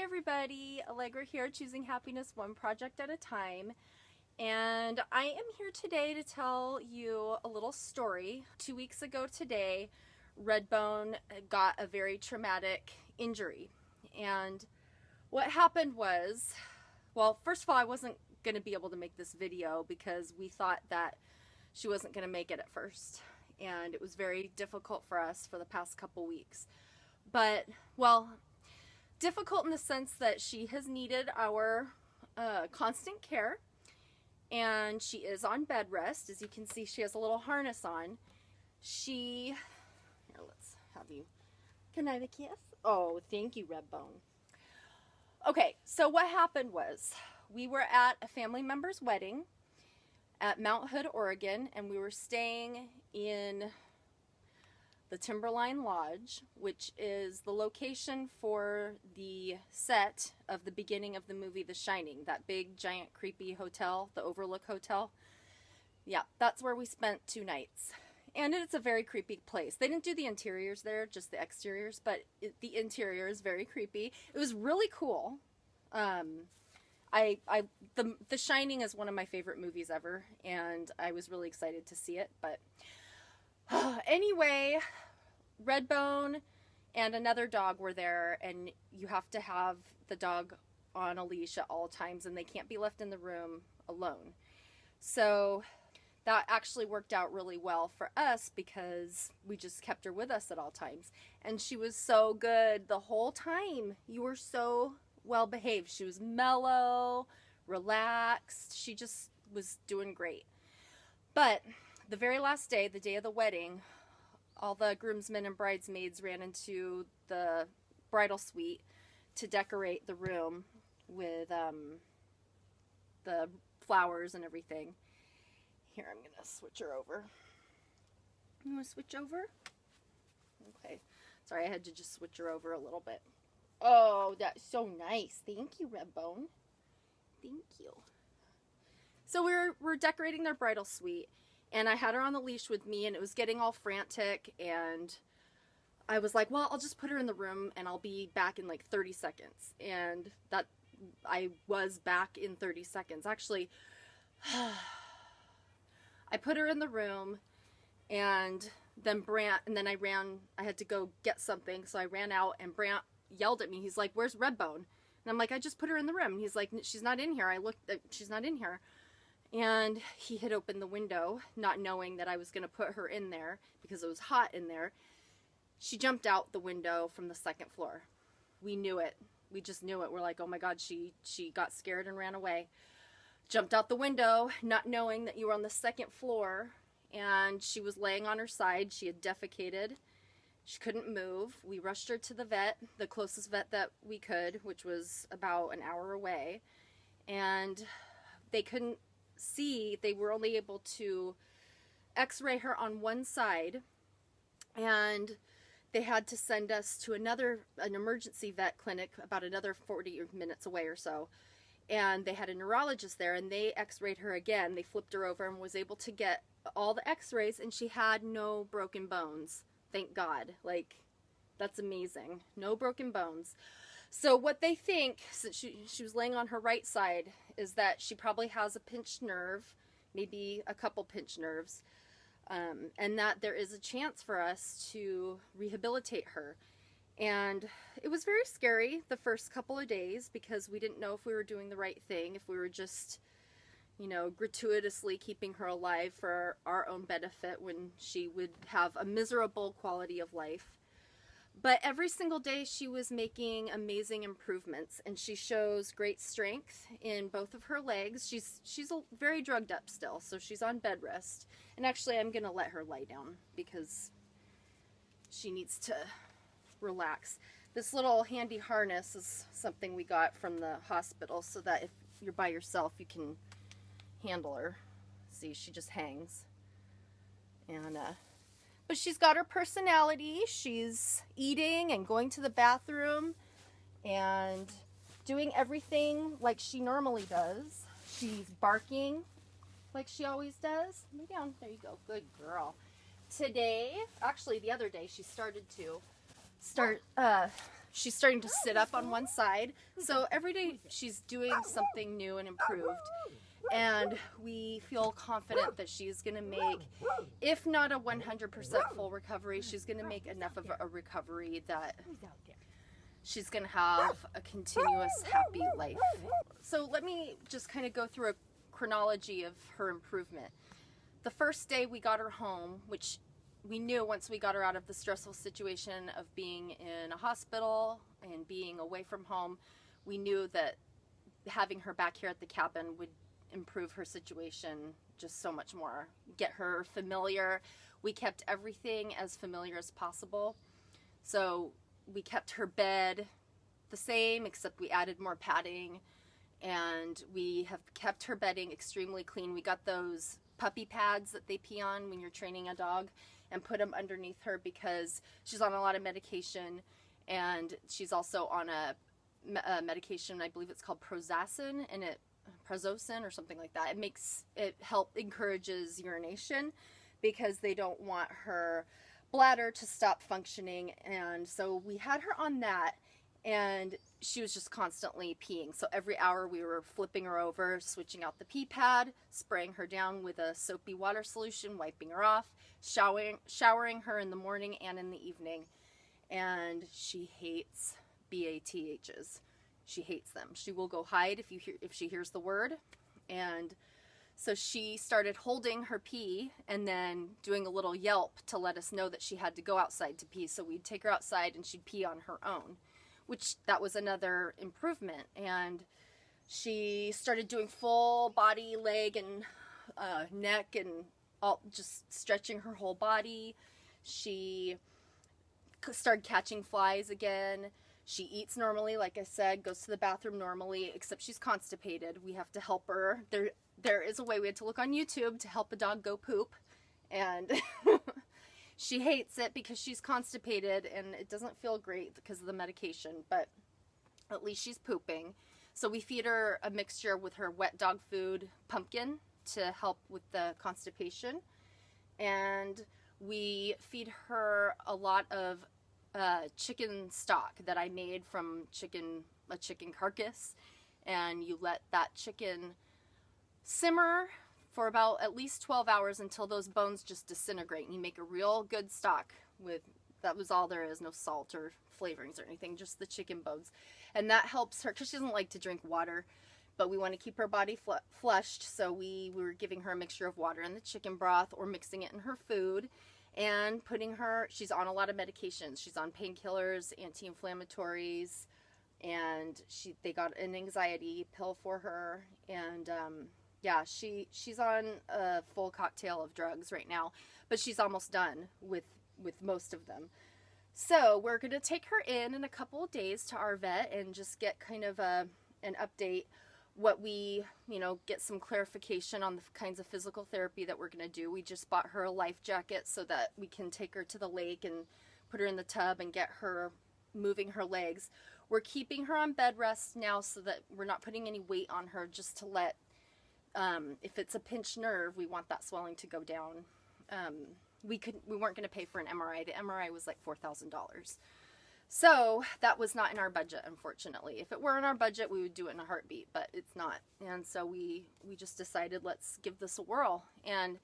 everybody, Allegra here, choosing happiness one project at a time. And I am here today to tell you a little story. 2 weeks ago today, Redbone got a very traumatic injury. And what happened was, well, first of all, I wasn't going to be able to make this video because we thought that she wasn't going to make it at first. And it was very difficult for us for the past couple weeks. But, well, difficult in the sense that she has needed our constant care, and she is on bed rest. As you can see, she has a little harness on. Here, let's have you, can I have a kiss? Oh, thank you, Redbone. Okay, so what happened was, we were at a family member's wedding at Mount Hood, Oregon, and we were staying in the Timberline Lodge, which is the location for the set of the beginning of the movie The Shining, that big, giant, creepy hotel, the Overlook Hotel. Yeah, that's where we spent 2 nights. And it's a very creepy place. They didn't do the interiors there, just the exteriors, but the interior is very creepy. It was really cool. The Shining is one of my favorite movies ever, and I was really excited to see it, but anyway, Redbone and another dog were there, and you have to have the dog on a leash at all times, and they can't be left in the room alone. So that actually worked out really well for us because we just kept her with us at all times. And she was so good the whole time. You were so well behaved. She was mellow, relaxed. She just was doing great. But the very last day, the day of the wedding, all the groomsmen and bridesmaids ran into the bridal suite to decorate the room with the flowers and everything. Here, I'm going to switch her over. You want to switch over? Okay. Sorry, I had to just switch her over a little bit. Oh, that's so nice. Thank you, Redbone. Thank you. So we're decorating their bridal suite. And I had her on the leash with me, and it was getting all frantic, and I was like, well, I'll just put her in the room, and I'll be back in like 30 seconds. And that, I was back in 30 seconds. Actually, I put her in the room, and then I had to go get something, so I ran out, and Brant yelled at me. He's like, where's Redbone? And I'm like, I just put her in the room. And he's like, she's not in here. I looked, she's not in here. And he had opened the window, not knowing that I was going to put her in there because it was hot in there. She jumped out the window from the 2nd floor. We knew it. We just knew it. We're like, oh my God, she got scared and ran away. Jumped out the window, not knowing that you were on the 2nd floor, and she was laying on her side. She had defecated. She couldn't move. We rushed her to the vet, the closest vet that we could, which was about an hour away. And they couldn't see, they were only able to x-ray her on one side, and they had to send us to an emergency vet clinic about another 40 minutes away or so, and they had a neurologist there, and they x-rayed her again. They flipped her over and was able to get all the x-rays, and she had no broken bones. Thank God. Like, that's amazing. No broken bones. So what they think, since she was laying on her right side, is that she probably has a pinched nerve, maybe a couple pinched nerves, and that there is a chance for us to rehabilitate her. And it was very scary the first couple of days because we didn't know if we were doing the right thing, if we were just, you know, gratuitously keeping her alive for our own benefit when she would have a miserable quality of life. But every single day she was making amazing improvements, and she shows great strength in both of her legs. She's very drugged up still, so she's on bed rest. And actually I'm going to let her lie down because she needs to relax. This little handy harness is something we got from the hospital so that if you're by yourself you can handle her. See, she just hangs. And but she's got her personality. She's eating and going to the bathroom and doing everything like she normally does. She's barking like she always does. Lay down. There you go. Good girl. Today, actually the other day, she started to she's starting to sit up on one side. So every day she's doing something new and improved. And we feel confident that she's going to make, if not a 100% full recovery, she's going to make enough of a recovery that she's going to have a continuous happy life. So let me just kind of go through a chronology of her improvement. The first day we got her home, which we knew once we got her out of the stressful situation of being in a hospital and being away from home, we knew that having her back here at the cabin would improve her situation just so much more. Get her familiar. We kept everything as familiar as possible. So we kept her bed the same, except we added more padding, and we have kept her bedding extremely clean. We got those puppy pads that they pee on when you're training a dog and put them underneath her because she's on a lot of medication, and she's also on a medication, I believe it's called Prazosin, and Prazosin or something like that. It encourages urination because they don't want her bladder to stop functioning. And so we had her on that, and she was just constantly peeing. So every hour we were flipping her over, switching out the pee pad, spraying her down with a soapy water solution, wiping her off, showering her in the morning and in the evening. And she hates BATHs. She hates them. She will go hide if she hears the word. And so she started holding her pee and then doing a little yelp to let us know that she had to go outside to pee. So we'd take her outside and she'd pee on her own, which that was another improvement. And she started doing full body, leg and neck, and all, just stretching her whole body. She started catching flies again. She eats normally, like I said, goes to the bathroom normally, except she's constipated. We have to help her. There is a way. We had to look on YouTube to help a dog go poop, and she hates it because she's constipated, and it doesn't feel great because of the medication, but at least she's pooping. So we feed her a mixture with her wet dog food, pumpkin, to help with the constipation, and we feed her a lot of chicken stock that I made from a chicken carcass, and you let that chicken simmer for about at least 12 hours until those bones just disintegrate, and you make a real good stock with, that was all there is, no salt or flavorings or anything, just the chicken bones. And that helps her because she doesn't like to drink water, but we want to keep her body flushed, so we were giving her a mixture of water and the chicken broth, or mixing it in her food, and putting her, she's on a lot of medications. She's on painkillers, anti-inflammatories, and they got an anxiety pill for her. And yeah, she's on a full cocktail of drugs right now, but she's almost done with most of them. So we're going to take her in a couple of days to our vet and just get kind of an update, what we, get some clarification on the kinds of physical therapy that we're going to do. We just bought her a life jacket so that we can take her to the lake and put her in the tub and get her moving her legs. We're keeping her on bed rest now so that we're not putting any weight on her, just to let, if it's a pinched nerve, we want that swelling to go down. We weren't going to pay for an MRI. The MRI was like $4,000. So that was not in our budget, unfortunately. If it were in our budget, we would do it in a heartbeat, but it's not. And so we just decided, let's give this a whirl. And,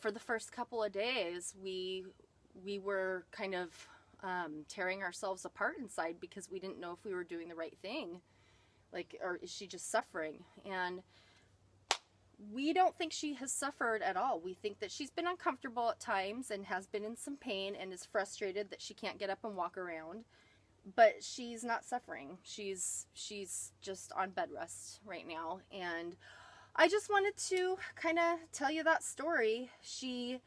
for the first couple of days, we were kind of tearing ourselves apart inside because we didn't know if we were doing the right thing. Or is she just suffering? And we don't think she has suffered at all. We think that she's been uncomfortable at times and has been in some pain and is frustrated that she can't get up and walk around, but she's not suffering. She's just on bed rest right now. And I just wanted to kind of tell you that story. The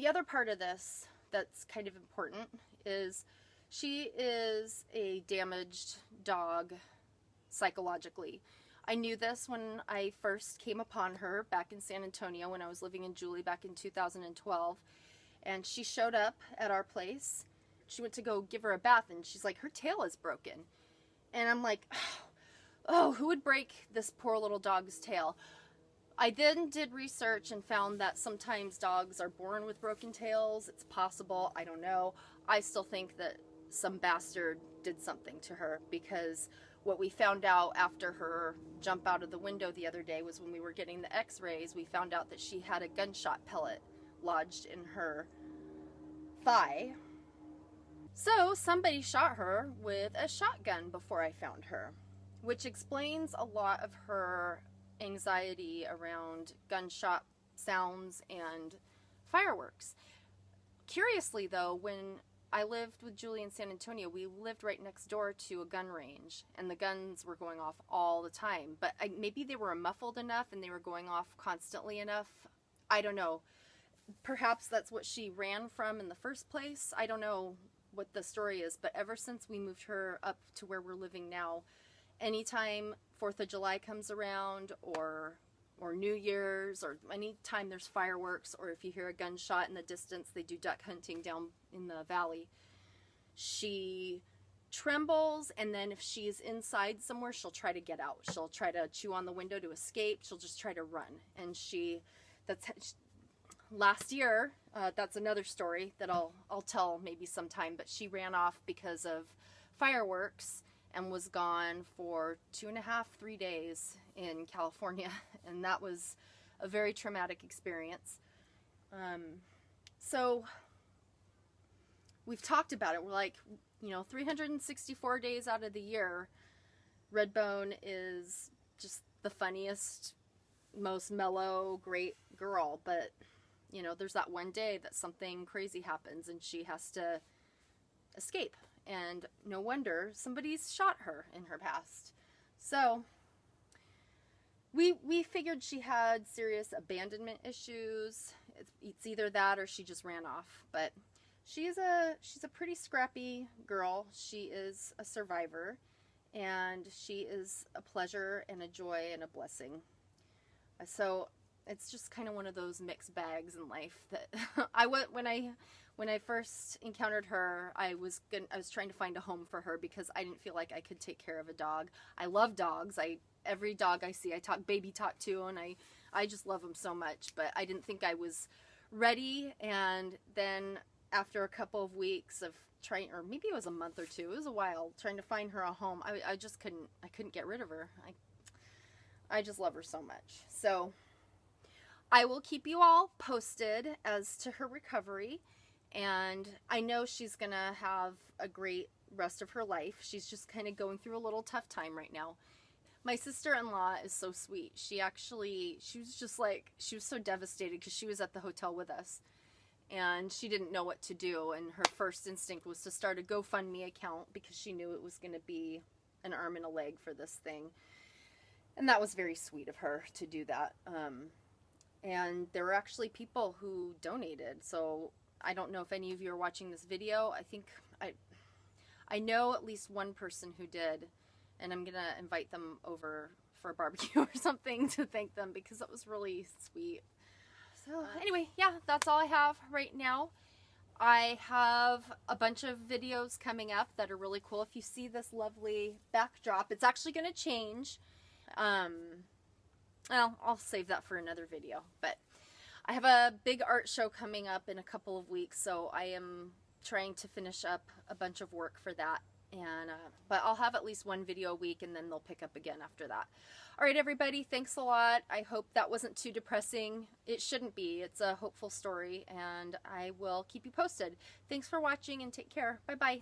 other part of this that's kind of important is she is a damaged dog psychologically. I knew this when I first came upon her back in San Antonio when I was living in Julie back in 2012. And she showed up at our place. She went to go give her a bath, and she's like, her tail is broken. And I'm like, oh, who would break this poor little dog's tail? I then did research and found that sometimes dogs are born with broken tails. It's possible. I don't know. I still think that some bastard did something to her, because what we found out after her jump out of the window the other day was when we were getting the x-rays, we found out that she had a gunshot pellet lodged in her thigh. So somebody shot her with a shotgun before I found her, which explains a lot of her anxiety around gunshot sounds and fireworks. Curiously though, when I lived with Julie in San Antonio, we lived right next door to a gun range, and the guns were going off all the time. But maybe they were muffled enough and they were going off constantly enough. I don't know. Perhaps that's what she ran from in the first place. I don't know what the story is, but ever since we moved her up to where we're living now, anytime 4th of July comes around, or New Year's, or anytime there's fireworks, or if you hear a gunshot in the distance, they do duck hunting down in the valley, she trembles, and then if she's inside somewhere, she'll try to get out. She'll try to chew on the window to escape. She'll just try to run. And last year, that's another story that I'll tell maybe sometime, but she ran off because of fireworks and was gone for 2.5, 3 days in California, and that was a very traumatic experience. So we've talked about it. We're like, 364 days out of the year, Redbone is just the funniest, most mellow, great girl, but there's that one day that something crazy happens and she has to escape. And no wonder somebody's shot her in her past. So we figured she had serious abandonment issues. It's either that or she just ran off. But she's a pretty scrappy girl. She is a survivor, and she is a pleasure and a joy and a blessing. So it's just kind of one of those mixed bags in life that when I first encountered her, I was trying to find a home for her because I didn't feel like I could take care of a dog. I love dogs. Every dog I see, I baby talk to, and I just love them so much. But I didn't think I was ready. And then after a couple of weeks of trying, or maybe it was a month or two, it was a while trying to find her a home, I just couldn't get rid of her. I just love her so much. So I will keep you all posted as to her recovery, and I know she's gonna have a great rest of her life. She's just kind of going through a little tough time right now. My sister-in-law is so sweet. She was so devastated because she was at the hotel with us, and she didn't know what to do, and her first instinct was to start a GoFundMe account because she knew it was going to be an arm and a leg for this thing. And that was very sweet of her to do that. And there were actually people who donated. So I don't know if any of you are watching this video. I know at least one person who did, and I'm going to invite them over for a barbecue or something to thank them because that was really sweet. So anyway, yeah, that's all I have right now. I have a bunch of videos coming up that are really cool. If you see this lovely backdrop, it's actually going to change. Well, I'll save that for another video, but I have a big art show coming up in a couple of weeks, so I am trying to finish up a bunch of work for that, and but I'll have at least one video a week, and then they'll pick up again after that. All right, everybody, thanks a lot. I hope that wasn't too depressing. It shouldn't be. It's a hopeful story, and I will keep you posted. Thanks for watching, and take care. Bye-bye.